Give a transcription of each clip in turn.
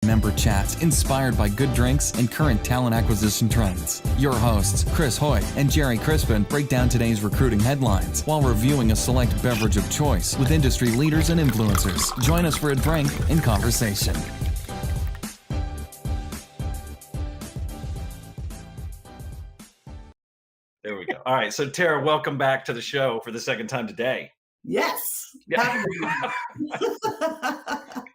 Member chats inspired by good drinks and current talent acquisition trends. Your hosts, Chris Hoyt and Gerry Crispin, break down today's recruiting headlines while reviewing a select beverage of choice with industry leaders and influencers. Join us for a drink and conversation. There we go. All right. So, Terra, welcome back to the show for the second time today. Yes. Yeah.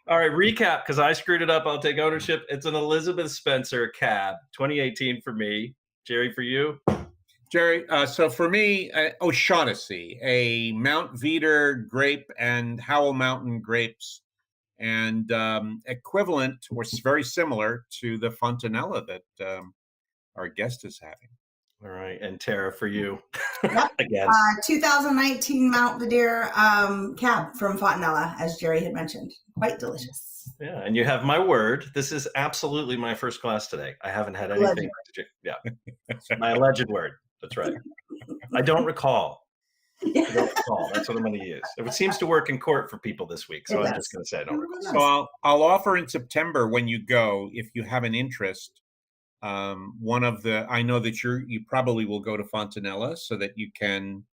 All right. Recap, because I screwed it up. I'll take ownership. It's an Elizabeth Spencer cab, 2018 for me. Gerry, for you? Gerry, so for me, O'Shaughnessy, a Mount Veeder grape and Howell Mountain grapes, and equivalent or very similar to the Fontanella that our guest is having. All right. And Terra, for you? Yep. Again. 2019 Mount Veeder cab from Fontanella, as Gerry had mentioned. Quite delicious. Yeah. And you have my word. This is absolutely my first glass today. I haven't had anything. Yeah. My alleged word. That's right. I don't recall. I don't recall. That's what I'm going to use. It seems to work in court for people this week. So I'm just going to say I don't recall. So I'll offer in September when you go, if you have an interest, I know that you probably will go to Fontanella so that you can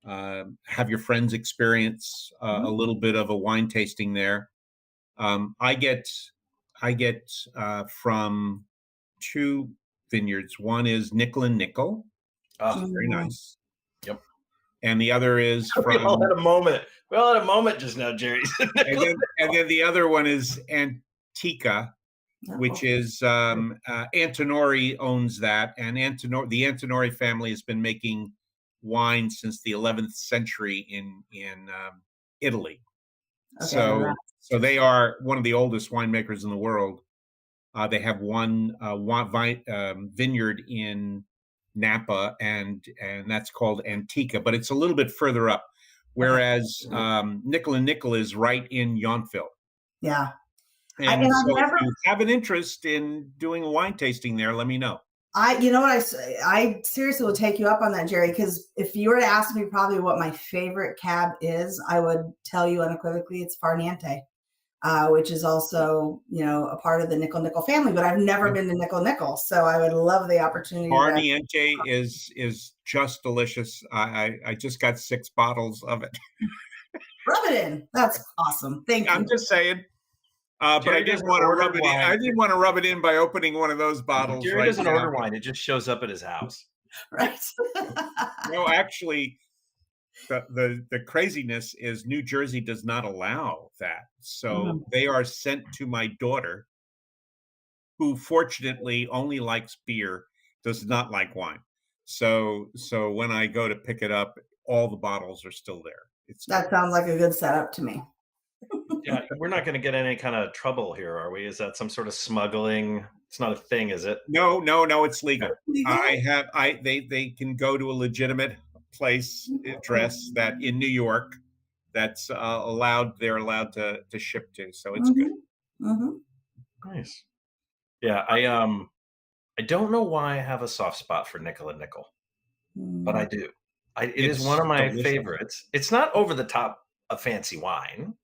have your friends experience a little bit of a wine tasting there. I get from two vineyards. One is Nickel and Nickel. Oh, very nice. Yep. And the other is from. We all had a moment. We all had a moment just now, Gerry. and then the other one is Antica. Which is Antinori owns that, and the Antinori family has been making wine since the 11th century in Italy. Okay, so they are one of the oldest winemakers in the world. They have one vineyard in Napa, and that's called Antica, but it's a little bit further up. Whereas Nickel and Nickel is right in Yountville. Yeah. And so if you have an interest in doing a wine tasting there, let me know. I seriously will take you up on that, Gerry, because if you were to ask me probably what my favorite cab is, I would tell you unequivocally it's Farniente, which is also, a part of the Nickel family, but I've never been to Nickel. So I would love the opportunity. Farniente is just delicious. I just got 6 bottles of it. Rub it in. That's awesome. Thank you. I'm just saying. But I didn't want to rub it in. I didn't want to rub it in by opening one of those bottles. Gerry doesn't order wine; it just shows up at his house. Right. No, actually, the craziness is New Jersey does not allow that. So they are sent to my daughter, who fortunately only likes beer, does not like wine. So when I go to pick it up, all the bottles are still there. That sounds like a good setup to me. Yeah, we're not going to get any kind of trouble here, are we? Is that some sort of smuggling? It's not a thing, is it? No, it's legal. They can go to a legitimate place address that in New York that's allowed. They're allowed to ship to, so it's good. Nice. Yeah, I don't know why I have a soft spot for Nickel and Nickel, but I do. It is one of my favorites. It's not over the top a fancy wine.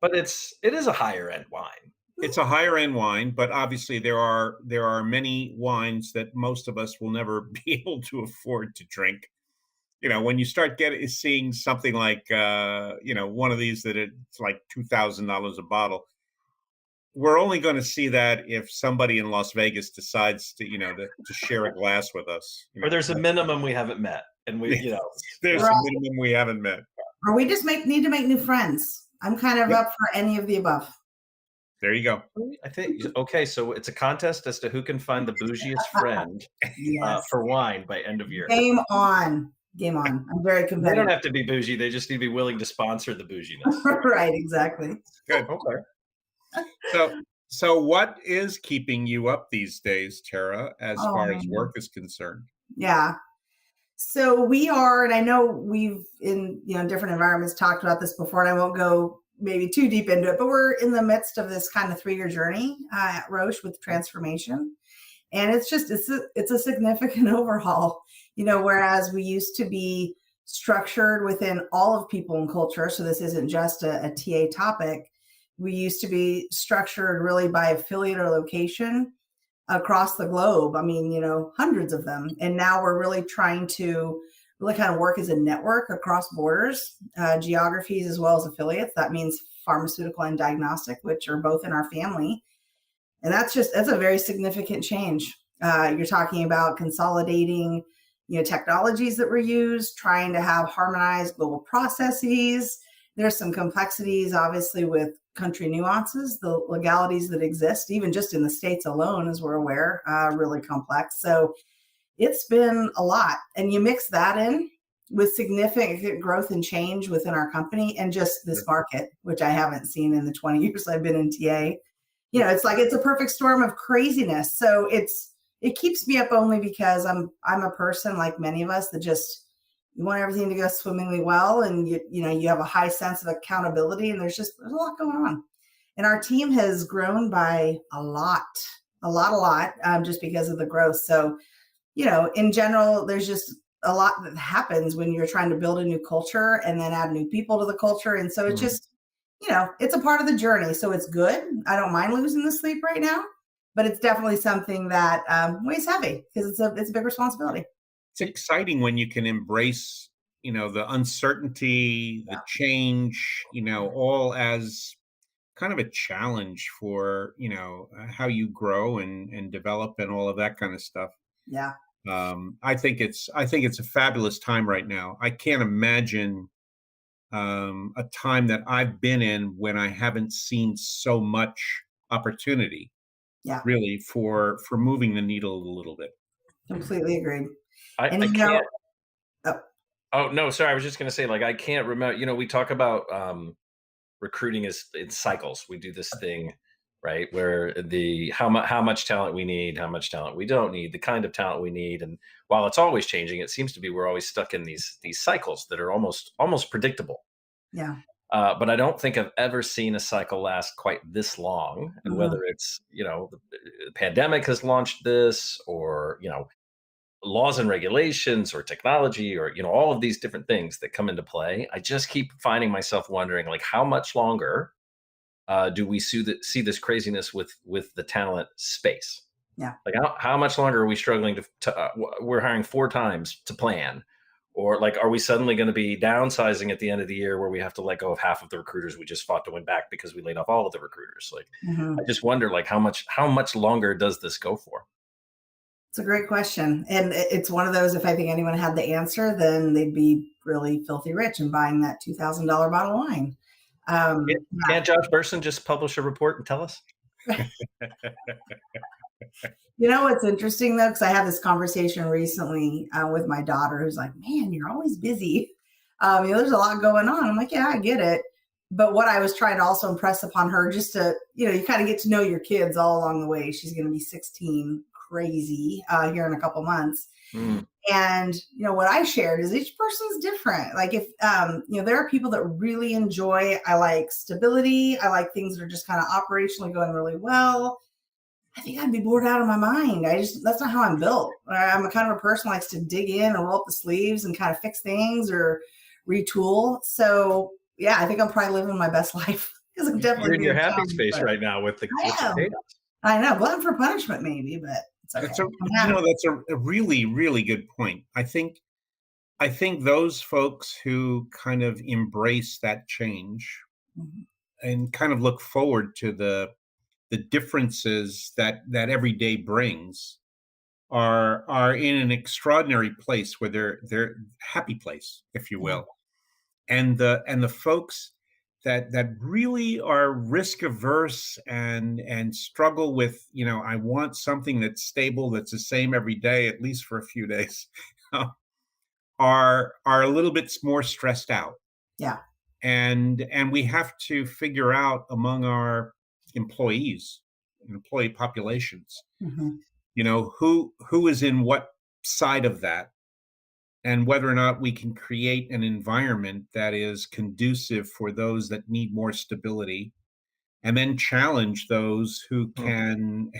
But it is a higher end wine. It's a higher end wine, but obviously there are many wines that most of us will never be able to afford to drink. When you start seeing something like one of these that it's like $2,000 a bottle, we're only going to see that if somebody in Las Vegas decides to share a glass with us. Or there's a minimum we haven't met, and there's a minimum we haven't met. Or we just need to make new friends. I'm kind of up for any of the above. There you go. I think, okay, so it's a contest as to who can find the bougiest friend for wine by end of year. Game on. I'm very competitive. They don't have to be bougie. They just need to be willing to sponsor the bouginess. Right, exactly. Good. Okay. So what is keeping you up these days, Terra, as far as work is concerned? Yeah. So we are, and I know we've in different environments talked about this before, and I won't go maybe too deep into it, but we're in the midst of this kind of 3-year journey at Roche with transformation. And it's a significant overhaul, whereas we used to be structured within all of people and culture. So this isn't just a TA topic. we used to be structured really by affiliate or location across the globe. I mean, hundreds of them. And now we're really trying to really kind of work as a network across borders, geographies, as well as affiliates. That means pharmaceutical and diagnostic, which are both in our family. And that's a very significant change. You're talking about consolidating, technologies that were used, trying to have harmonized global processes. There's some complexities, obviously, with country nuances, the legalities that exist, even just in the States alone, as we're aware, really complex. So it's been a lot. And you mix that in with significant growth and change within our company and just this market, which I haven't seen in the 20 years I've been in TA. It's like it's a perfect storm of craziness. So it keeps me up only because I'm a person like many of us that just, you want everything to go swimmingly well, and you have a high sense of accountability, and there's a lot going on. And our team has grown by a lot, just because of the growth. So, in general, there's just a lot that happens when you're trying to build a new culture and then add new people to the culture. And so it's just, it's a part of the journey. So it's good. I don't mind losing the sleep right now, but it's definitely something that weighs heavy because it's a big responsibility. It's exciting when you can embrace, the uncertainty, the change, all as kind of a challenge for, how you grow and develop and all of that kind of stuff. Yeah. I think it's a fabulous time right now. I can't imagine a time that I've been in when I haven't seen so much opportunity. Yeah. Really for moving the needle a little bit. Completely agreed. I can't. Oh no, sorry. I was just going to say, I can't remember. We talk about recruiting is in cycles. We do this thing, right, where how much talent we need, how much talent we don't need, the kind of talent we need, and while it's always changing, it seems to be we're always stuck in these cycles that are almost predictable. Yeah. But I don't think I've ever seen a cycle last quite this long. And whether it's the pandemic has launched this, or laws and regulations, or technology, or all of these different things that come into play, I just keep finding myself wondering, how much longer do we see this craziness with the talent space? Yeah. How much longer are we struggling to we're hiring 4 times to plan, or are we suddenly going to be downsizing at the end of the year where we have to let go of half of the recruiters we just fought to win back because we laid off all of the recruiters? I just wonder how much longer does this go for? It's a great question. And it's one of those, if I think anyone had the answer, then they'd be really filthy rich and buying that $2,000 bottle of wine. Can't Josh Burson just publish a report and tell us? What's interesting though, because I had this conversation recently with my daughter, who's like, "Man, you're always busy. There's a lot going on." I'm like, "Yeah, I get it." But what I was trying to also impress upon her, just to, you kind of get to know your kids all along the way. She's going to be 16, crazy here in a couple months. And, what I shared is each person's different. If, there are people that really enjoy, I like stability. I like things that are just kind of operationally going really well. I think I'd be bored out of my mind. That's not how I'm built. I'm a kind of a person who likes to dig in and roll up the sleeves and kind of fix things or retool. So yeah, I think I'm probably living my best life because I'm definitely you're in your happy space right now with the chaos. I know, glutton for punishment maybe, but it's okay. That's a really, really good point. I think those folks who kind of embrace that change and kind of look forward to the differences that every day brings are in an extraordinary place where they're happy place, if you will. And the folks that really are risk averse and struggle with, I want something that's stable, that's the same every day, at least for a few days, are a little bit more stressed out. Yeah. And we have to figure out among our employees, employee populations, who is in what side of that, and whether or not we can create an environment that is conducive for those that need more stability, and then challenge those who can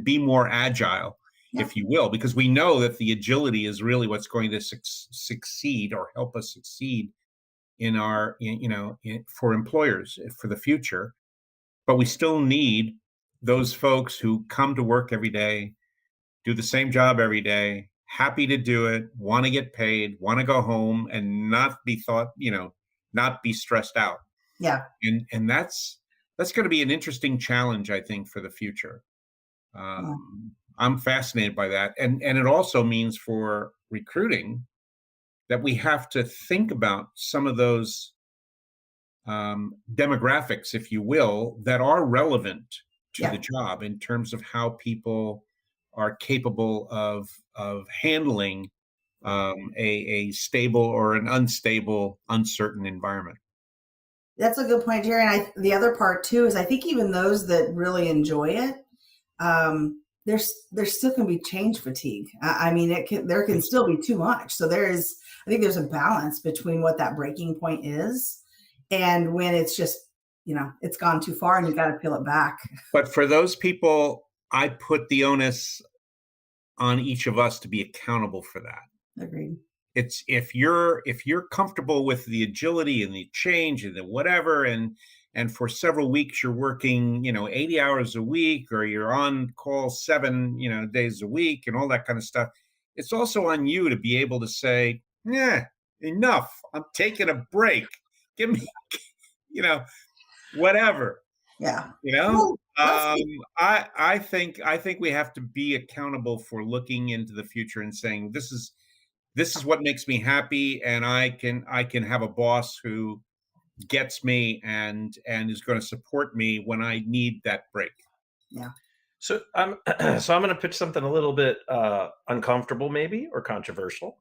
be more agile, if you will, because we know that the agility is really what's going to succeed or help us succeed for employers for the future. but we still need those folks who come to work every day, do the same job every day, happy to do it, want to get paid, want to go home and not be not be stressed out. Yeah. And that's going to be an interesting challenge, I think, for the future. I'm fascinated by that. And it also means for recruiting that we have to think about some of those demographics, if you will, that are relevant to the job in terms of how people are capable of handling a stable or an unstable, uncertain environment. That's a good point, Gerry. And the other part too is I think even those that really enjoy it, there's still can be change fatigue. I mean, there can still be too much. So I think there's a balance between what that breaking point is and when it's just, it's gone too far and you got to peel it back. But for those people, I put the onus on each of us to be accountable for that. Agreed. It's if you're comfortable with the agility and the change and the whatever, and for several weeks you're working, 80 hours a week, or you're on call 7, days a week and all that kind of stuff. It's also on you to be able to say, yeah, enough. I'm taking a break. Give me, whatever. Yeah. I think we have to be accountable for looking into the future and saying, this is what makes me happy, and I can have a boss who gets me and is going to support me when I need that break. Yeah. So I'm going to pitch something a little bit uncomfortable, maybe, or controversial.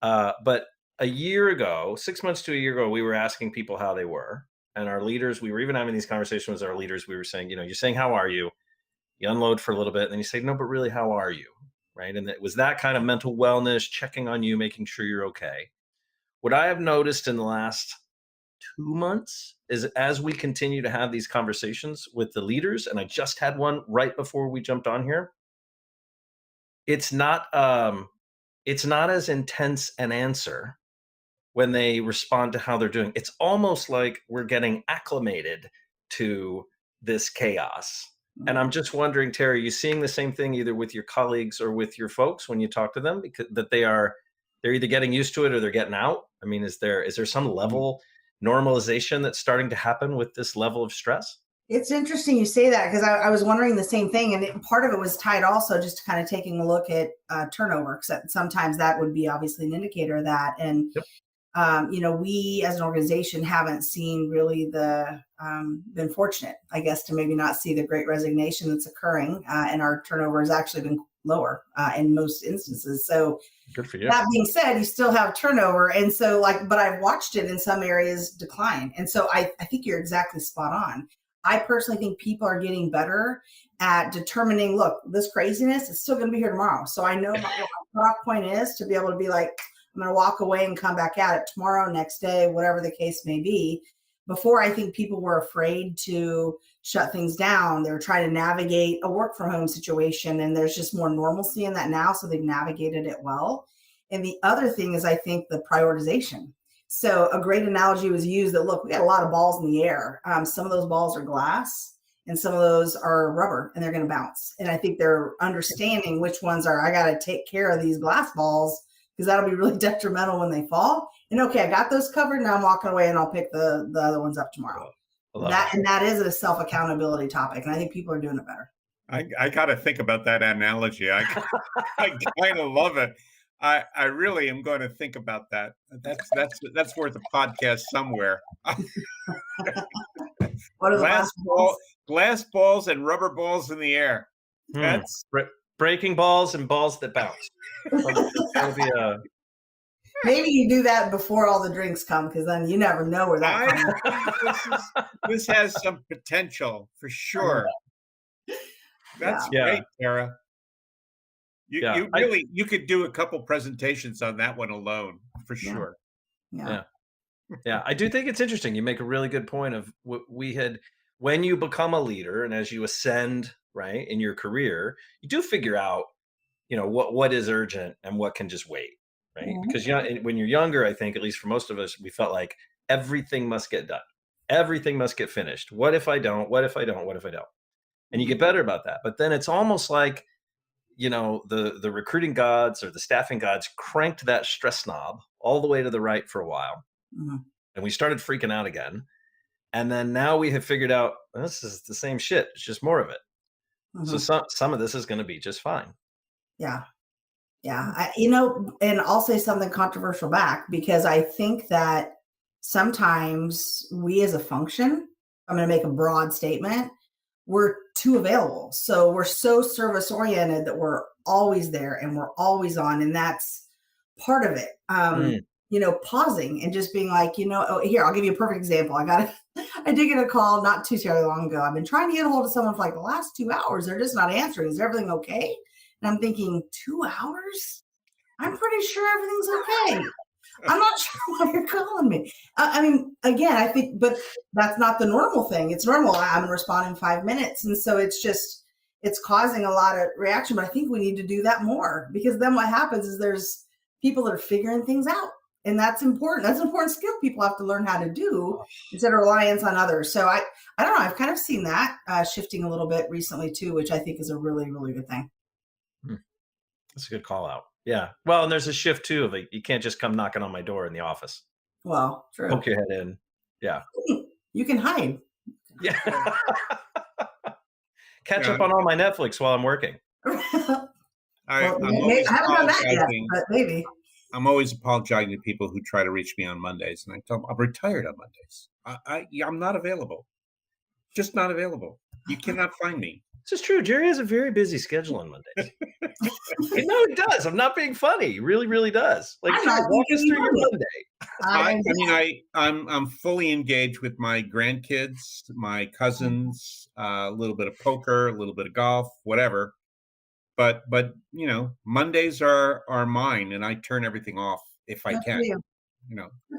But a year ago, 6 months to a year ago, we were asking people how they were, and our leaders. We were even having these conversations with our leaders. We were saying, you're saying, "How are you?" You unload for a little bit, and then you say, "No, but really, how are you?" Right? And it was that kind of mental wellness, checking on you, making sure you're okay. What I have noticed in the last 2 months is as we continue to have these conversations with the leaders, and I just had one right before we jumped on here, it's not as intense an answer when they respond to how they're doing. It's almost like we're getting acclimated to this chaos. And I'm just wondering, Terry, are you seeing the same thing either with your colleagues or with your folks when you talk to them, because that they're either getting used to it or they're getting out? I mean, is there some level normalization that's starting to happen with this level of stress? It's interesting you say that, because I was wondering the same thing. And part of it was tied also just to kind of taking a look at turnover, because sometimes that would be obviously an indicator of that. And, we as an organization haven't seen really been fortunate, I guess, to maybe not see the great resignation that's occurring. And our turnover has actually been lower in most instances. So good for you. That being said, you still have turnover. And so but I've watched it in some areas decline. And so I think you're exactly spot on. I personally think people are getting better at determining, look, this craziness is still going to be here tomorrow. So I know what my cutoff point is to be able to be like, I'm going to walk away and come back at it tomorrow, next day, whatever the case may be. Before, I think people were afraid to shut things down. They were trying to navigate a work from home situation, and there's just more normalcy in that now. So they've navigated it well. And the other thing is, I think, the prioritization. So a great analogy was used that, look, we got a lot of balls in the air. Some of those balls are glass and some of those are rubber, and they're going to bounce. And I think they're understanding which ones I got to take care of these glass balls, because that'll be really detrimental when they fall. And okay, I got those covered. Now I'm walking away and I'll pick the other ones up tomorrow. And that is a self-accountability topic. And I think people are doing it better. I got to think about that analogy. I kind of love it. I really am going to think about that. That's worth a podcast somewhere. What are glass balls and rubber balls in the air. That's breaking balls and balls that bounce. That'll be Maybe you do that before all the drinks come, because then you never know where that comes. This has some potential for sure. That's great, Tara. You could do a couple presentations on that one alone for sure. Yeah. I do think it's interesting. You make a really good point of what we had when you become a leader and as you ascend, right, in your career, you do figure out, what is urgent and what can just wait, right? Mm-hmm. Because when you're younger, I think, at least for most of us, we felt like everything must get done. Everything must get finished. What if I don't? What if I don't? What if I don't? And you get better about that. But then it's almost like, the recruiting gods or the staffing gods cranked that stress knob all the way to the right for a while. Mm-hmm. And we started freaking out again. And then now we have figured out this is the same shit. It's just more of it. Mm-hmm. So some of this is going to be just fine. Yeah. Yeah. And I'll say something controversial back, because I think that sometimes we as a function, I'm going to make a broad statement, we're too available. So we're so service oriented that we're always there and we're always on. And that's part of it. Pausing and just being like, here, I'll give you a perfect example. I did get a call not too terribly long ago. I've been trying to get a hold of someone for like the last 2 hours. They're just not answering. Is everything okay? And I'm thinking, 2 hours? I'm pretty sure everything's okay. I'm not sure why you're calling me. Again, I think, but that's not the normal thing. It's normal. I'm going to respond in 5 minutes. And so it's causing a lot of reaction, but I think we need to do that more, because then what happens is there's people that are figuring things out. And that's important. That's an important skill people have to learn how to do instead of reliance on others. So I don't know. I've kind of seen that shifting a little bit recently too, which I think is a really, really good thing. That's a good call out. Yeah. Well, and there's a shift too of you can't just come knocking on my door in the office. Well, true. Poke your head in. Yeah. You can hide. Yeah. Catch up on all my Netflix while I'm working. I haven't done that yet, but maybe. I'm always apologizing to people who try to reach me on Mondays, and I tell them I'm retired on Mondays. I'm not available. Just not available. You cannot find me. This is true. Gerry has a very busy schedule on Mondays. No, it does. I'm not being funny. It really, really does. Like, walk us through your Monday. I'm fully engaged with my grandkids, my cousins, a little bit of poker, a little bit of golf, whatever. But Mondays are mine, and I turn everything off if I can.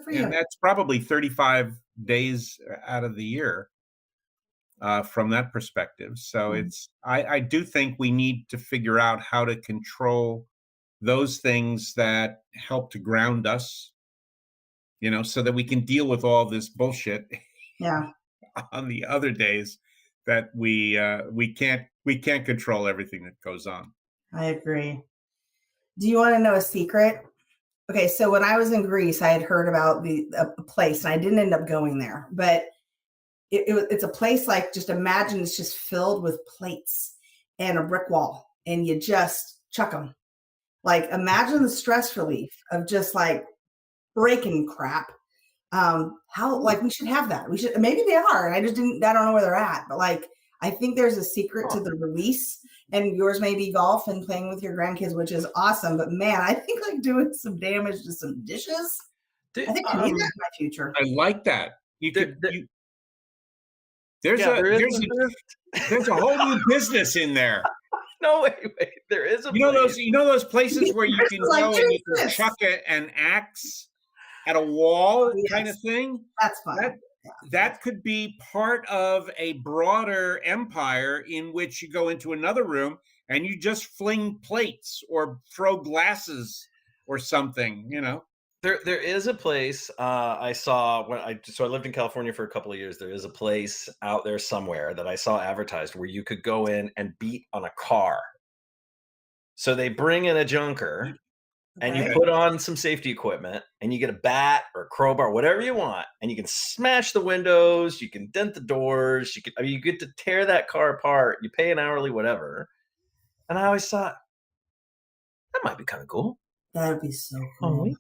And that's probably 35 days out of the year from that perspective. So I do think we need to figure out how to control those things that help to ground us, so that we can deal with all this bullshit on the other days that we can't control everything that goes on. I agree. Do you want to know a secret? Okay, so when I was in Greece, I had heard about a place, and I didn't end up going there, but it's a place like, just imagine it's just filled with plates and a brick wall, and you just chuck them. Like, imagine the stress relief of just like breaking crap. We should have that. We should, maybe they are. I don't know where they're at, but like, I think there's a secret to the release, and yours may be golf and playing with your grandkids, which is awesome. But man, I think like doing some damage to some dishes. I think I need that in my future. I like that. There's a whole new business in there. No, wait. There is a those places where you can go and you can chuck an axe at a wall kind of thing. That's fun. That could be part of a broader empire in which you go into another room and you just fling plates or throw glasses or something, There is a place I saw I lived in California for a couple of years. There is a place out there somewhere that I saw advertised where you could go in and beat on a car. So they bring in a junker and you put on some safety equipment, and you get a bat or a crowbar, whatever you want, and you can smash the windows, you can dent the doors, you get to tear that car apart. You pay an hourly, whatever. And I always thought that might be kind of cool. That would be so cool.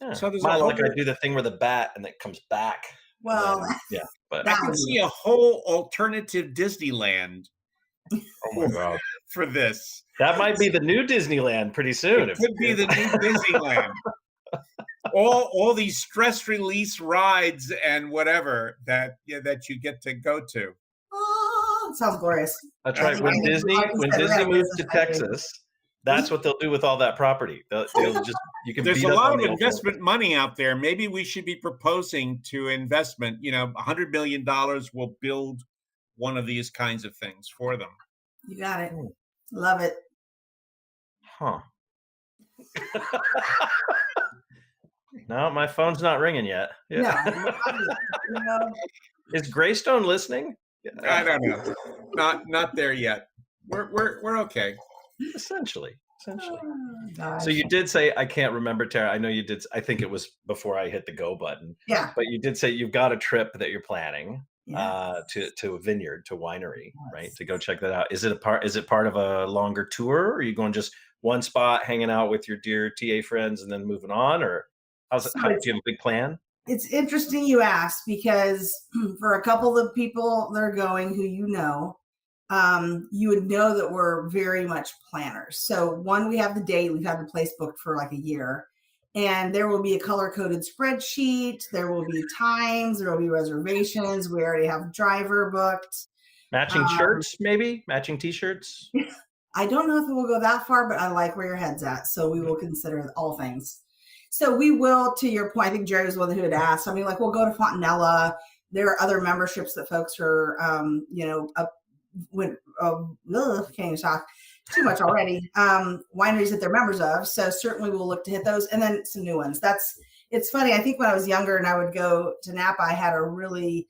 Yeah. So there's I do the thing where the bat and it comes back. Well, but I can see a whole alternative Disneyland. Oh my God. For this. That might be the new Disneyland pretty soon. It could be the new Disneyland. all these stress release rides and whatever that you get to go to. Oh, sounds glorious. That's right. When Disney moves to Texas, that's what they'll do with all that property. There's a lot of investment money out there. Maybe we should be proposing to investment, $100 million will build one of these kinds of things for them. You got it. Love it. Huh. No, my phone's not ringing yet. Yeah. No. Is Greystone listening? I don't know. Not there yet. We're okay. Essentially. Oh, so you did say, I can't remember, Tara. I know you did. I think it was before I hit the go button. Yeah. But you did say you've got a trip that you're planning Yes. to a vineyard, to winery, right? To go check that out. Is it part of a longer tour? Or are you going just one spot, hanging out with your dear TA friends and then moving on? Or do you have a big plan? It's interesting you ask, because for a couple of people that are going who you would know that we're very much planners. So one, we have the date, we've had the place booked for like a year, and there will be a color-coded spreadsheet. There will be times, there will be reservations. We already have a driver booked. Matching shirts, maybe? Matching t-shirts? I don't know if we'll go that far, but I like where your head's at. So we will consider all things. So we will, to your point, I think Gerry was the one who had asked. I mean, like, we'll go to Fontanella. There are other memberships that folks are, can't even talk too much already. Wineries that they're members of. So certainly we'll look to hit those, and then some new ones. It's funny. I think when I was younger and I would go to Napa, I had a really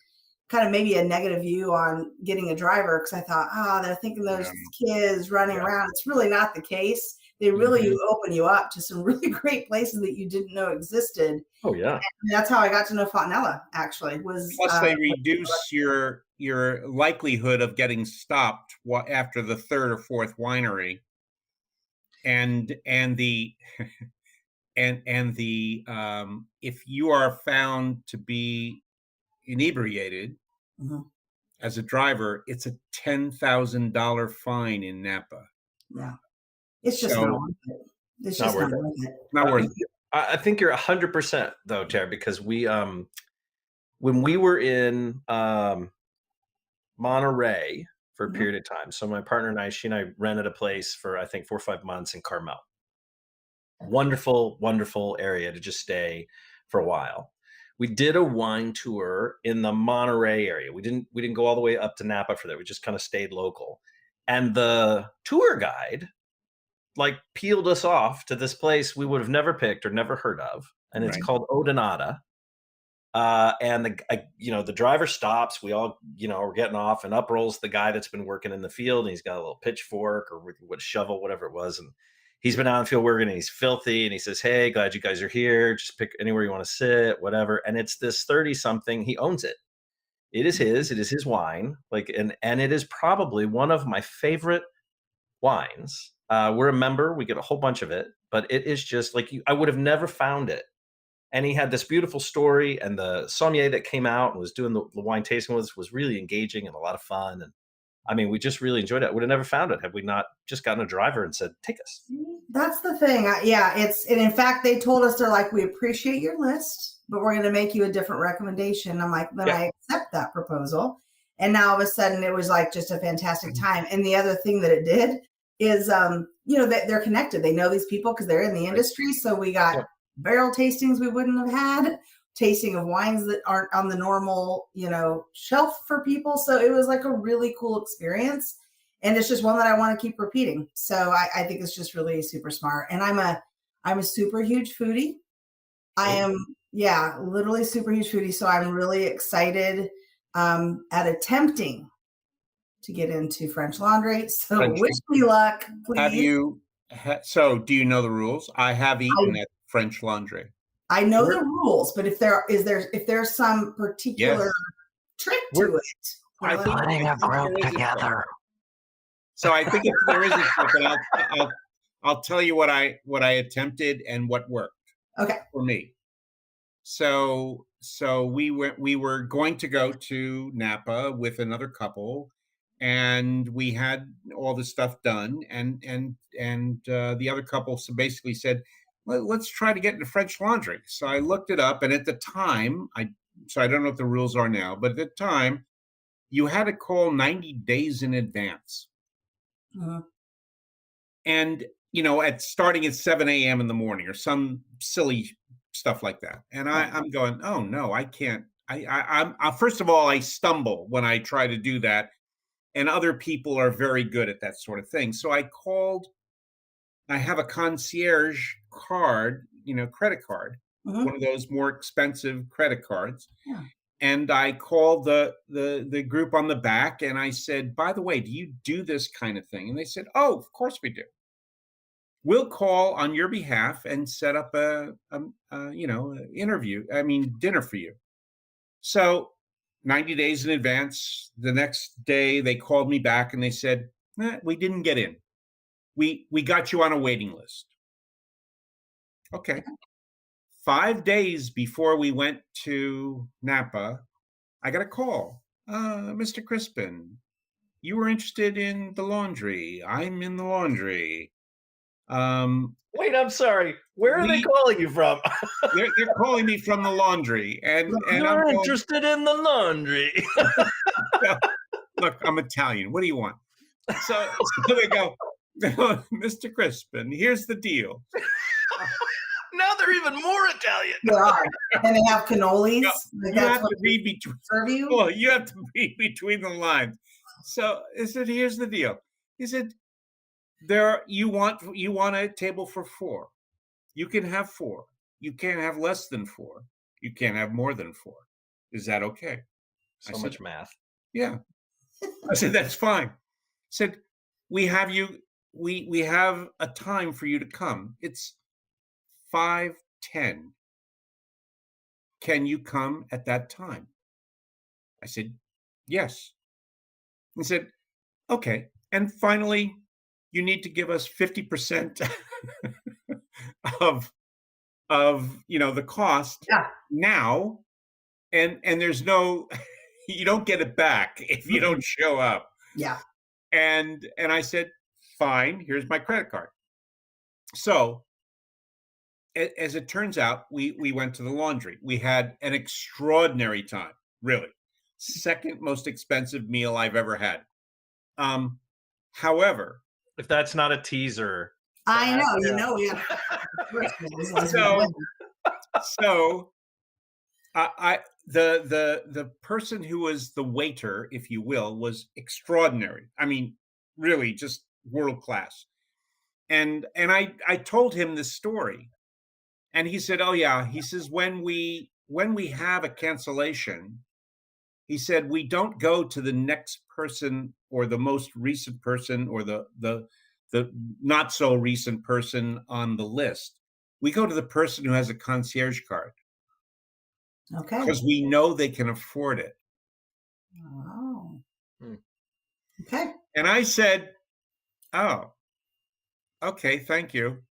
kind of maybe a negative view on getting a driver, because I thought, they're thinking those kids running around. It's really not the case. They really open you up to some really great places that you didn't know existed. Oh yeah. And that's how I got to know Fontanella, actually. Plus they reduce your likelihood of getting stopped after the third or fourth winery. And the if you are found to be inebriated as a driver, it's a $10,000 fine in Napa. Yeah. It's just not worth it. It's just not worth it. Not worth it. I think you're 100% though, Tara, because we when we were in Monterey for a period of time. So my partner and she and I rented a place for I think 4 or 5 months in Carmel. Wonderful, wonderful area to just stay for a while. We did a wine tour in the Monterey area. We didn't go all the way up to Napa for that. We just kind of stayed local. And the tour guide like peeled us off to this place we would have never picked or never heard of, and it's called Odonata. And the driver stops. We all we're getting off, and up rolls the guy that's been working in the field, and he's got a little pitchfork or what shovel, whatever it was, and he's been out in the field working, and he's filthy, and he says, "Hey, glad you guys are here. Just pick anywhere you want to sit, whatever." And it's this 30-something. He owns it. It is his. It is his wine. And it is probably one of my favorite wines. We're a member. We get a whole bunch of it, but it is just like I would have never found it. And he had this beautiful story, and the sommelier that came out and was doing the wine tasting with us was really engaging and a lot of fun. And I mean, we just really enjoyed it. I would have never found it had we not just gotten a driver and said, "Take us." That's the thing. And in fact, they told us, they're like, "We appreciate your list, but we're going to make you a different recommendation." I'm like, then I accept that proposal. And now all of a sudden it was like just a fantastic time. And the other thing that it did is, they're connected. They know these people because they're in the industry. So we got barrel tastings we wouldn't have had, tasting of wines that aren't on the normal, shelf for people. So it was like a really cool experience. And it's just one that I want to keep repeating. So I think it's just really super smart. And I'm a super huge foodie. I am, literally super huge foodie. So I'm really excited at attempting to get into French Laundry. So wish me luck, please. So do you know the rules? I have eaten at French Laundry. I know the rules, but if there's some particular trick to it. We're putting a group together. So I think if there is a trick, I'll tell you what I attempted and what worked. Okay. For me. So we were going to go to Napa with another couple, and we had all the stuff done, and the other couple basically said, let's try to get into French Laundry. So I looked it up, and at the time, I don't know what the rules are now, but at the time, you had to call 90 days in advance. And, starting at 7 a.m. in the morning or some silly stuff like that. And I'm going, oh no, I can't. I'm first of all, I stumble when I try to do that. And other people are very good at that sort of thing. So I have a Concierge Card, credit card. one of those more expensive credit cards. Yeah. And I called the group on the back and I said, by the way, do you do this kind of thing? And they said, oh, of course we do. We'll call on your behalf and set up a dinner for you. So 90 days in advance, the next day they called me back and they said, we didn't get in. We got you on a waiting list. Okay. 5 days before we went to Napa, I got a call. Mr. Crispin, you were interested in the laundry. I'm in the laundry. Wait, I'm sorry. Where are they calling you from? they're calling me from the laundry. And You're interested in the laundry. Look, I'm Italian. What do you want? So they go, Mr. Crispin, here's the deal. Now they're even more Italian. They are. And they have cannolis. You have to read between. Serve you? Well, you have to read between the lines. So I said, here's the deal. He said, you want a table for 4. You can have 4. You can't have less than 4. You can't have more than 4. Is that okay? So much math. Yeah. I said, that's fine. I said, we have a time for you to come. It's 5:10. Can you come at that time? I said, yes. He said, okay. And finally, you need to give us 50% of the cost now. And there's no, you don't get it back if you don't show up. Yeah. And I said, fine, here's my credit card. So as it turns out, we went to the laundry. We had an extraordinary time, really. Second most expensive meal I've ever had. However, if that's not a teaser, I know, yeah. So the person who was the waiter, if you will, was extraordinary. I mean, really just world class. And I told him this story. And he said, oh yeah, he says, when we have a cancellation, he said, we don't go to the next person or the most recent person or the not so recent person on the list. We go to the person who has a concierge card. Okay. Because we know they can afford it. Oh. Okay. And I said, oh, okay, thank you.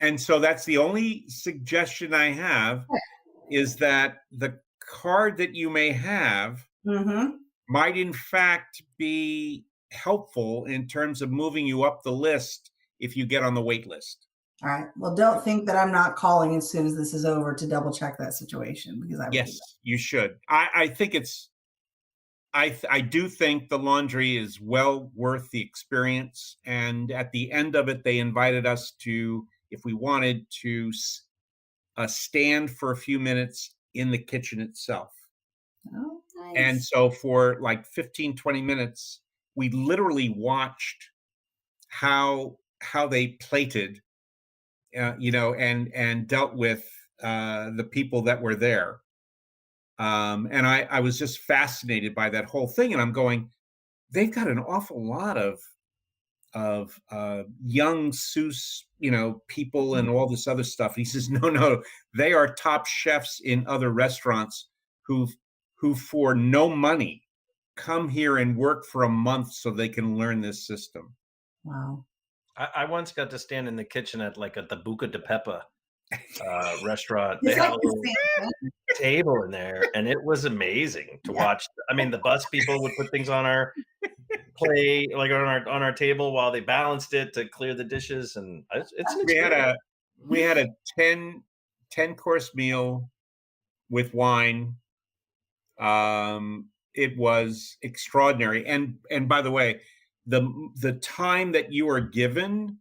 And so that's the only suggestion I have, is that the card that you may have might in fact be helpful in terms of moving you up the list if you get on the wait list. All right. Well, don't think that I'm not calling as soon as this is over to double check that situation, because Yes, you should. I think it's, I do think the laundry is well worth the experience. And at the end of it, they invited us to, if we wanted to, stand for a few minutes in the kitchen itself. Oh, nice. And so for like 15, 20 minutes, we literally watched how they plated, and dealt with the people that were there. And I was just fascinated by that whole thing. And I'm going, they've got an awful lot of young Seuss, people and all this other stuff. He says, no, they are top chefs in other restaurants who for no money come here and work for a month so they can learn this system. Wow. I once got to stand in the kitchen at the Buca de Pepa restaurant. They had a little table in there, and it was amazing to watch. I mean, the bus people would put things on our plate, like on our table, while they balanced it to clear the dishes, and it's an experience. We had a 10 course meal with wine. It was extraordinary, and by the way, the time that you are given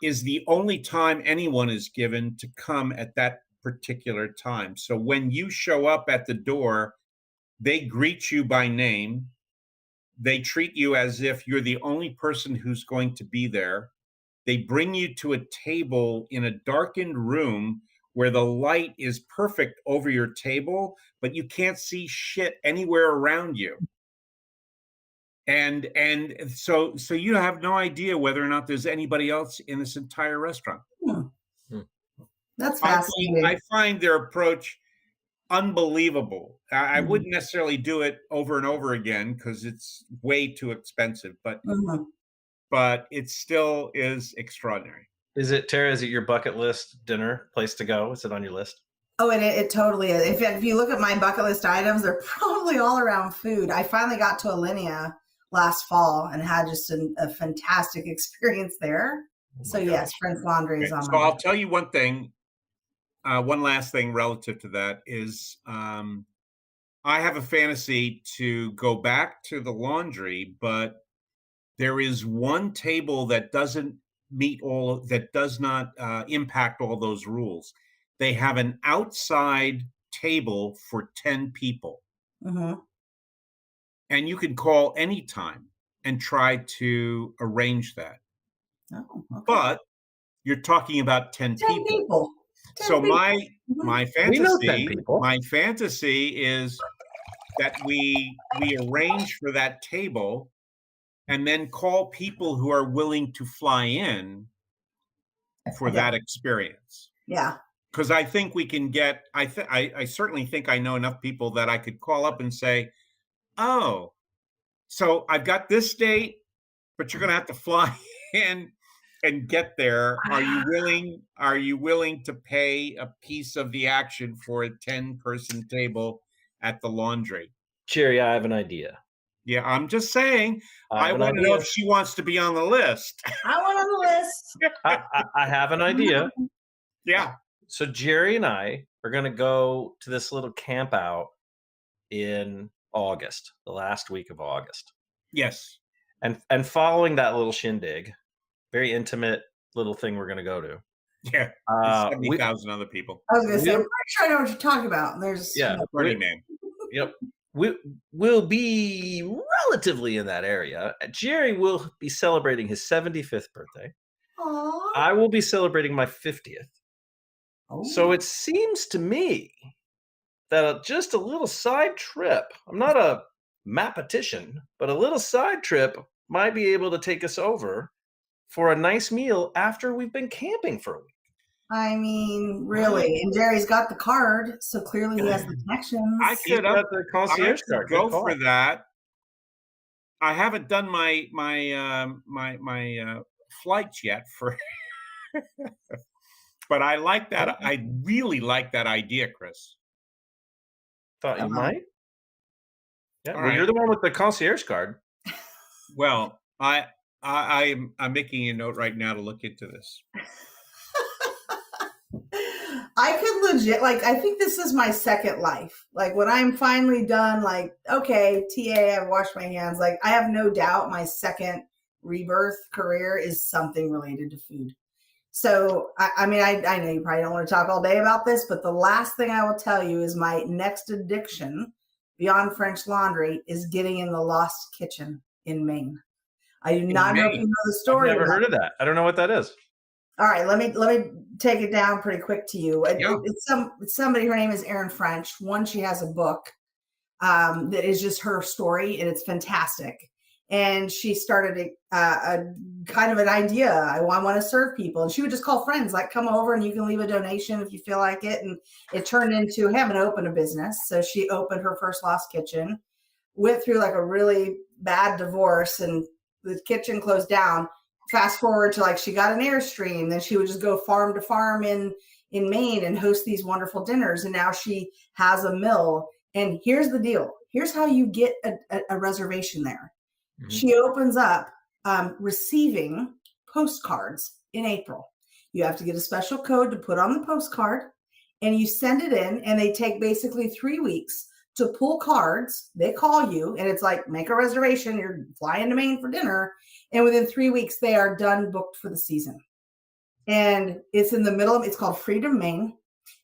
is the only time anyone is given to come at that particular time. So when you show up at the door, they greet you by name. They treat you as if you're the only person who's going to be there. They bring you to a table in a darkened room where the light is perfect over your table, but you can't see shit anywhere around you. And so you have no idea whether or not there's anybody else in this entire restaurant. That's fascinating. I find their approach unbelievable. I wouldn't necessarily do it over and over again because it's way too expensive, but it still is extraordinary. Is it, Terra, is it your bucket list dinner place to go? Is it on your list? Oh, and it totally is. If you look at my bucket list items, they're probably all around food. I finally got to Alinea last fall and had just a fantastic experience there. So yes, French Laundry is on my list. I'll tell you one thing. One last thing relative to that is I have a fantasy to go back to the laundry, but there is one table that doesn't does not impact all those rules. They have an outside table for 10 people. And you can call anytime and try to arrange that. Oh, okay. But you're talking about 10 people. So my fantasy is that we arrange for that table and then call people who are willing to fly in for that experience. Yeah. Because I think we can get, I certainly think I know enough people that I could call up and say, oh, so I've got this date, but you're going to have to fly in and get there. Are you willing to pay a piece of the action for a 10-person table at the laundry? Gerry, I have an idea. Yeah, I'm just saying. I want to know if she wants to be on the list. I want on the list. I have an idea. Yeah. So Gerry and I are going to go to this little camp out in August, the last week of August. Yes. And following that little shindig, very intimate little thing we're going to go to. Yeah. 70,000 other people. I was going to say, I'm pretty sure I know what you're talking about. There's Burning Man. Yep. We'll be relatively in that area. Gerry will be celebrating his 75th birthday. Aww. I will be celebrating my 50th. Oh. So it seems to me that just a little side trip, I'm not a mathematician, but a little side trip might be able to take us over for a nice meal after we've been camping for a week. I mean, really. And Gerry's got the card, so clearly he has the connections. I could got the concierge card. Go for that. I haven't done my flights yet for, but I like that. I really like that idea, Chris. Thought you might. Yeah, well, right. You're the one with the concierge card. Well, I'm making a note right now to look into this. I could legit, I think this is my second life. Like, when I'm finally done, okay, TA, I've washed my hands. I have no doubt my second rebirth career is something related to food. So, I know you probably don't want to talk all day about this, but the last thing I will tell you is my next addiction beyond French Laundry is getting in the Lost Kitchen in Maine. I do not know if you know the story. I've never heard of that. I don't know what that is. All right, let me take it down pretty quick to you. It's somebody. Her name is Erin French. She has a book that is just her story, and it's fantastic. And she started a kind of an idea. I want to serve people, and she would just call friends, come over and you can leave a donation if you feel like it. And it turned into having to open a business. So she opened her first Lost Kitchen, went through a really bad divorce, and the kitchen closed down. Fast forward to she got an Airstream, then she would just go farm to farm in Maine and host these wonderful dinners. And now she has a mill. And here's the deal. Here's how you get a reservation there. Mm-hmm. She opens up receiving postcards in April. You have to get a special code to put on the postcard, and you send it in, and they take basically 3 weeks to pull cards. They call you, and it's make a reservation. You're flying to Maine for dinner. And within 3 weeks, they are done, booked for the season. And it's in the middle of, it's called Freedom Maine.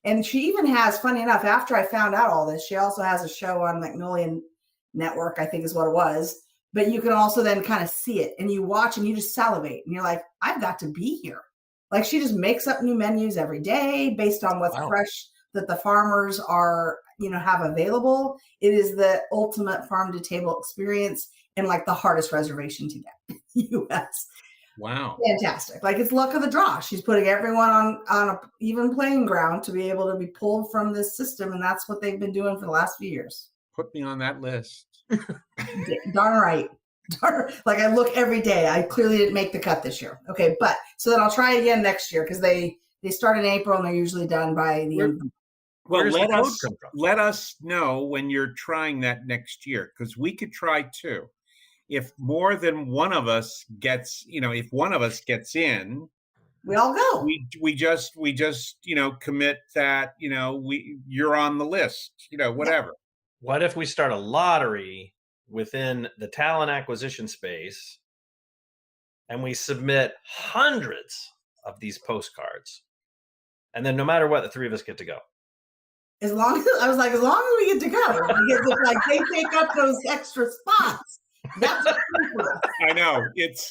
And she even has, funny enough, after I found out all this, she also has a show on Magnolia Network, I think is what it was. But you can also then kind of see it, and you watch and you just salivate. And you're like, I've got to be here. Like she just makes up new menus every day based on what's fresh that the farmers are, have available. It is the ultimate farm to table experience and like the hardest reservation to get in the US. Wow. Fantastic. Like it's luck of the draw. She's putting everyone on a even playing ground to be able to be pulled from this system. And that's what they've been doing for the last few years. Put me on that list. Darn right. Like I look every day. I clearly didn't make the cut this year. Okay. But so then I'll try again next year because they start in April and they're usually done by the end of the Well, let us know when you're trying that next year, because we could try too. If more than one of us gets, if one of us gets in, we all go. We just commit that, you're on the list, whatever. What if we start a lottery within the talent acquisition space and we submit hundreds of these postcards, and then no matter what, the three of us get to go? As long as we get to go, because if like they take up those extra spots, that's I know it's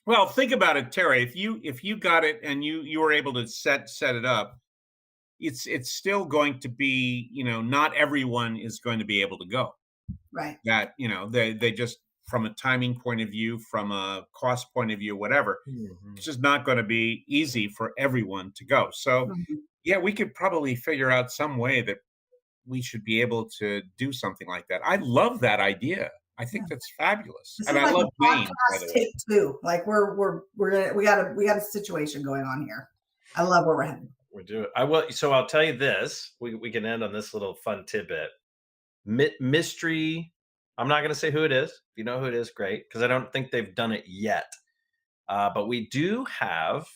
well, think about it, Terry. If you got it and you were able to set it up, it's still going to be, not everyone is going to be able to go. Right. That, they just, from a timing point of view, from a cost point of view, whatever, it's just not going to be easy for everyone to go. So yeah, we could probably figure out some way that we should be able to do something like that. I love that idea. I think that's fabulous. This and is I like love Maine, by the way. Take two. Like we got a situation going on here. I love where we're headed. We do it. I will. So I'll tell you this. We can end on this little fun tidbit. Mystery. I'm not going to say who it is. If you know who it is, great, because I don't think they've done it yet. But we do have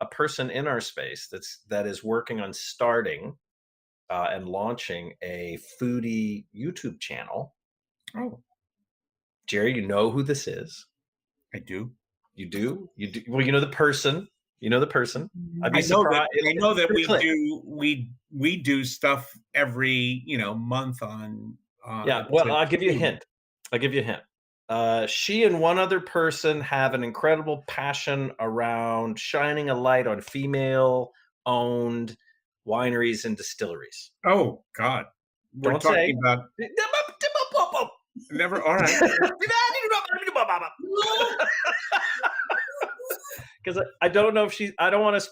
a person in our space that is working on starting and launching a foodie YouTube channel. Oh, Gerry, you know who this is? I do. You do? You do? Well, you know the person. You know the person. I know that we do stuff every month on. Yeah. Well, I'll give you a hint. She and one other person have an incredible passion around shining a light on female-owned wineries and distilleries. Oh God! We're Don't talking say. about never. All right. Because I don't know if I don't want to,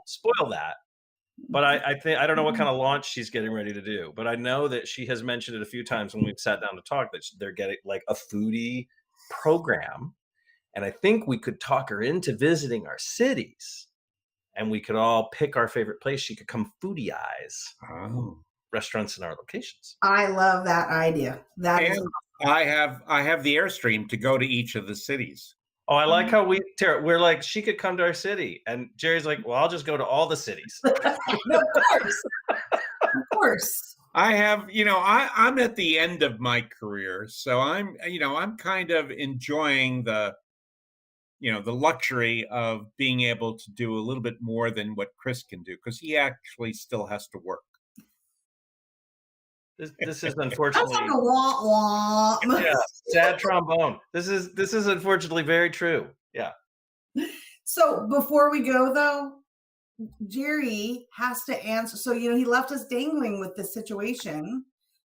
spoil that. But I think I don't know what kind of launch she's getting ready to do. But I know that she has mentioned it a few times when we've sat down to talk that they're getting like a foodie program, and I think we could talk her into visiting our cities, and we could all pick our favorite place. She could come foodie-ize restaurants in our locations. I love that idea. I have the Airstream to go to each of the cities. Oh, I like how we're like, she could come to our city. And Gerry's like, well, I'll just go to all the cities. No, of course. I have, I'm at the end of my career. So I'm kind of enjoying the luxury of being able to do a little bit more than what Chris can do, because he actually still has to work. This is unfortunately That's like a wah wah. Yeah, sad trombone. This is unfortunately very true. Yeah. So before we go though, Gerry has to answer. So he left us dangling with this situation.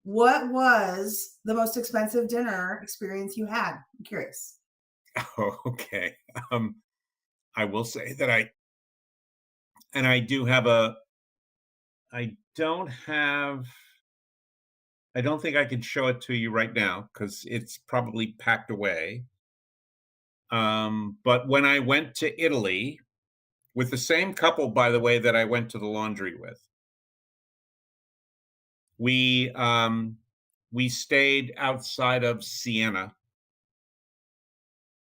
What was the most expensive dinner experience you had? I'm curious. Oh, okay. I will say that I don't think I can show it to you right now because it's probably packed away. But when I went to Italy with the same couple, by the way, that I went to the laundry with, we stayed outside of Siena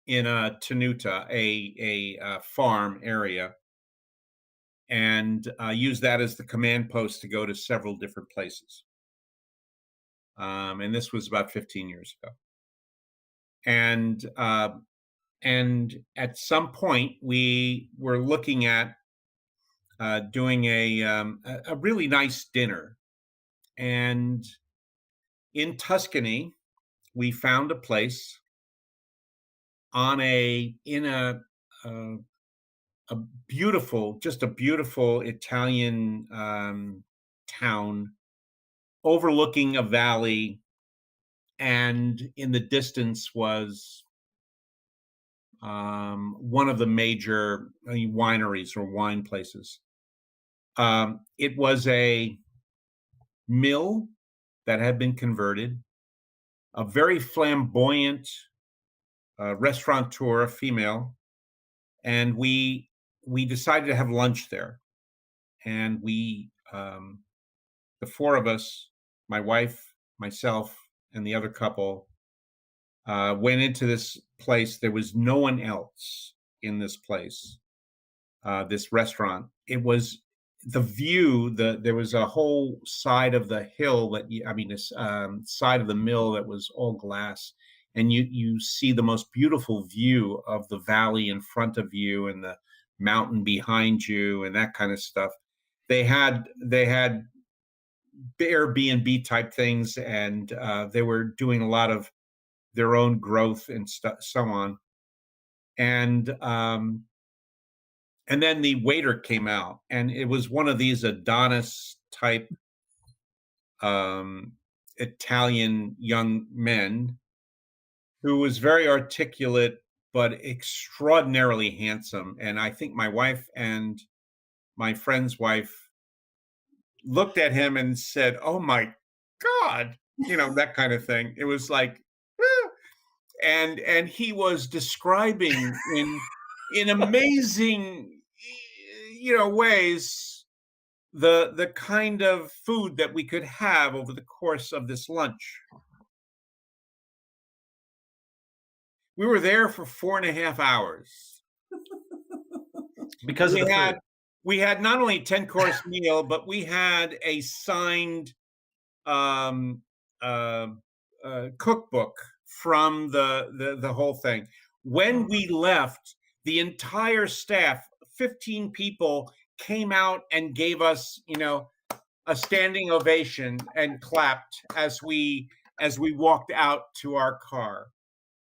in a tenuta, a farm area, and used that as the command post to go to several different places. And this was about 15 years ago. And at some point, we were looking at doing a really nice dinner. And in Tuscany, we found a place in a just a beautiful Italian town overlooking a valley, and in the distance was one of the major wineries or wine places. It was a mill that had been converted. A very flamboyant restaurateur, a female, and we decided to have lunch there. And we, the four of us, my wife, myself, and the other couple, went into this place. There was no one else in this place, this restaurant. It was the view. There was a whole side of the hill this side of the mill that was all glass, and you see the most beautiful view of the valley in front of you and the mountain behind you and that kind of stuff. They had Airbnb type things, and they were doing a lot of their own growth and so on. And then the waiter came out, and it was one of these Adonis type Italian young men who was very articulate but extraordinarily handsome. And I think my wife and my friend's wife looked at him and said, "Oh my God," that kind of thing. It was like, and he was describing in amazing, ways the kind of food that we could have over the course of this lunch. We were there for 4.5 hours because we had not only a 10-course meal, but we had a signed cookbook from the whole thing. When we left, the entire staff, 15 people, came out and gave us, a standing ovation and clapped as we walked out to our car.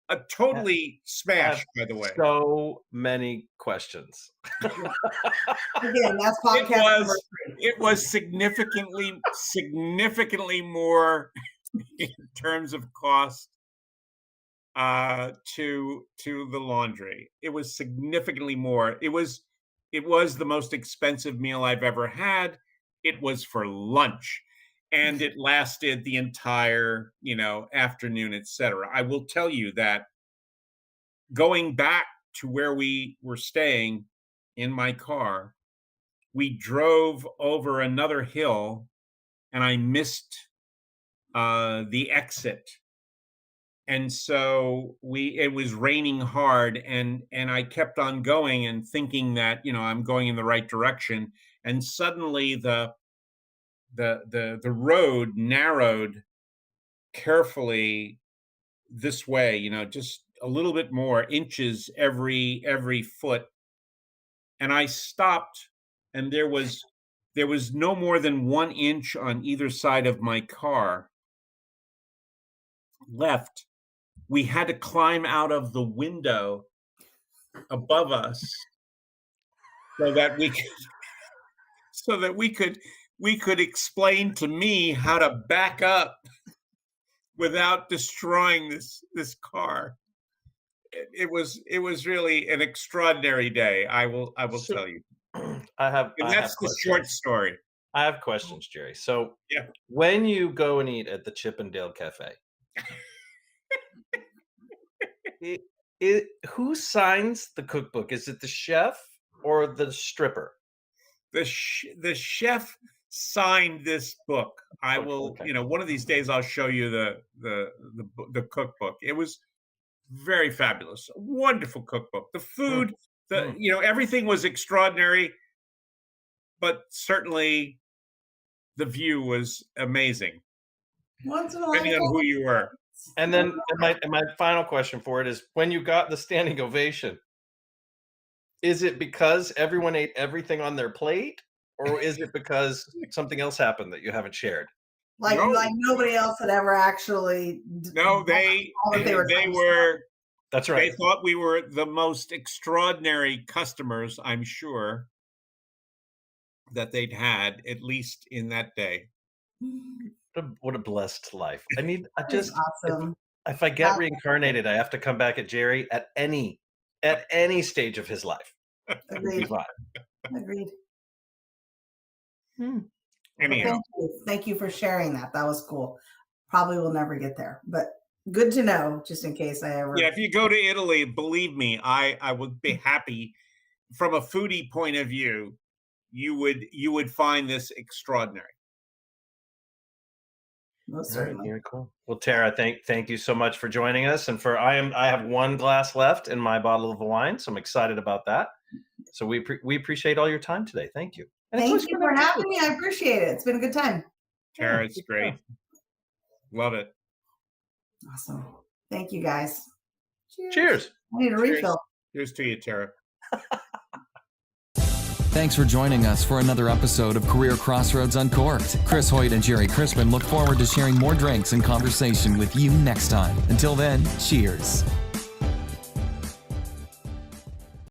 A totally smash, by the way. So many questions. Again, that's podcast. It was significantly more in terms of cost to the laundry. It was significantly more. It was the most expensive meal I've ever had. It was for lunch, and it lasted the entire, afternoon, etc. I will tell you that going back to where we were staying in my car, we drove over another hill, and I missed the exit. And so it was raining hard, and I kept on going and thinking that, I'm going in the right direction. And suddenly the road narrowed carefully this way, just a little bit more inches every foot. And I stopped, and there was no more than 1 inch on either side of my car left. We had to climb out of the window above us so that we could explain to me how to back up without destroying this car. It was really an extraordinary day. I will tell you. That's the short story. I have questions, Gerry. So yeah, when you go and eat at the Chippendale Cafe, who signs the cookbook? Is it the chef or the stripper? The chef signed this book. I will, one of these days I'll show you the cookbook. It was very fabulous, a wonderful cookbook. The food, everything was extraordinary, but certainly the view was amazing. Depending on who you were. And then my final question for it is, when you got the standing ovation, is it because everyone ate everything on their plate, or is it because something else happened that you haven't shared? Like nobody else had ever actually. No, they were That's right. They thought we were the most extraordinary customers, I'm sure, that they'd had, at least in that day. What a blessed life. I just awesome. if I get reincarnated, I have to come back at Gerry at any stage of his life. Agreed. Agreed. Anyhow, thank you for sharing that. That was cool. Probably will never get there, but good to know, just in case I ever. Yeah, if you go to Italy, believe me, I would be happy. From a foodie point of view, you would find this extraordinary. Most certainly. Very cool. Well, Terra, thank you so much for joining us. And I have one glass left in my bottle of wine, so I'm excited about that. So we appreciate all your time today. Thank you. And thank you for having me. I appreciate it. It's been a good time. Terra, it's great. Love it. Awesome. Thank you, guys. Cheers. I need a refill. Cheers to you, Terra. Thanks for joining us for another episode of Career Crossroads Uncorked. Chris Hoyt and Gerry Crispin look forward to sharing more drinks and conversation with you next time. Until then, cheers.